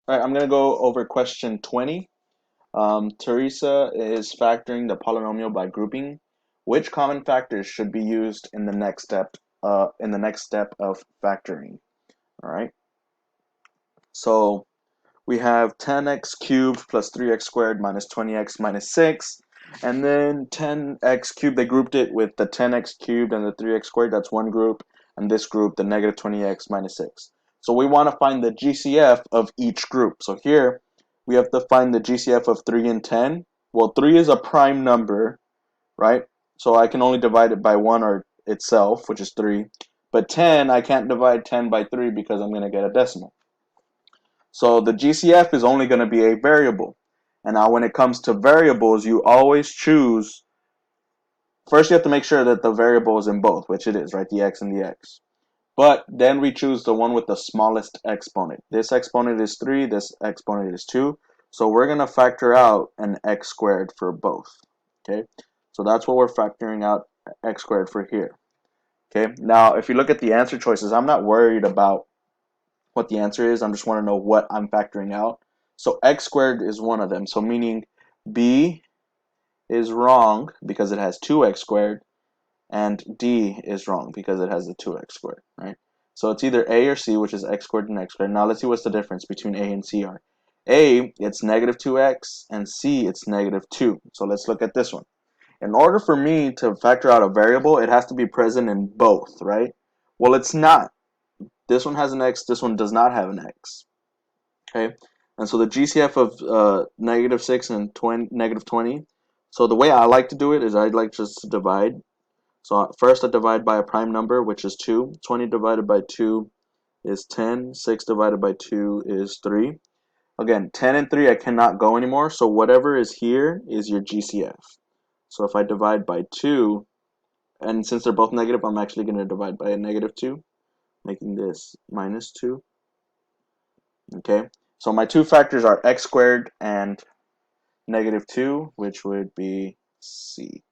All right, I'm going to go over question 20. Teresa is factoring the polynomial by grouping. Which common factors should be used in the next step? In the next step of factoring. All right. So we have 10x cubed plus 3x squared minus 20x minus 6. And then 10x cubed, they grouped it with the 10x cubed and the 3x squared. That's one group. And this group, the negative 20x minus 6. So we want to find the GCF of each group. So here we have to find the GCF of 3 and 10. Well, 3 is a prime number, right? So I can only divide it by 1 or itself, which is 3. But 10, I can't divide 10 by 3 because I'm going to get a decimal. So the GCF is only going to be a variable. And now when it comes to variables, you always choose, first you have to make sure that the variable is in both, which it is, right? The x and the x. But then we choose the one with the smallest exponent. This exponent is 3, this exponent is 2. So we're going to factor out an x squared for both. Okay, so that's what we're factoring out x squared for here. Okay, now if you look at the answer choices, I'm not worried about what the answer is. I just want to know what I'm factoring out. So x squared is one of them. So meaning B is wrong because it has 2x squared, and D is wrong because it has the 2x squared, right? So it's either A or C, which is x squared and x squared. Now let's see what's the difference between A and C are. A, it's negative 2x, and C, it's negative 2. So let's look at this one. In order for me to factor out a variable, it has to be present in both, right? Well, it's not. This one has an x, this one does not have an x. Okay, and so the GCF of negative 6 and negative 20. So the way I like to do it is I'd like just to divide. So first I divide by a prime number, which is 2. 20 divided by 2 is 10. 6 divided by 2 is 3. Again, 10 and 3 I cannot go anymore, so whatever is here is your GCF. So if I divide by 2, and since they're both negative, I'm actually going to divide by a negative 2, making this minus 2. Okay, so my two factors are x squared and negative 2, which would be C.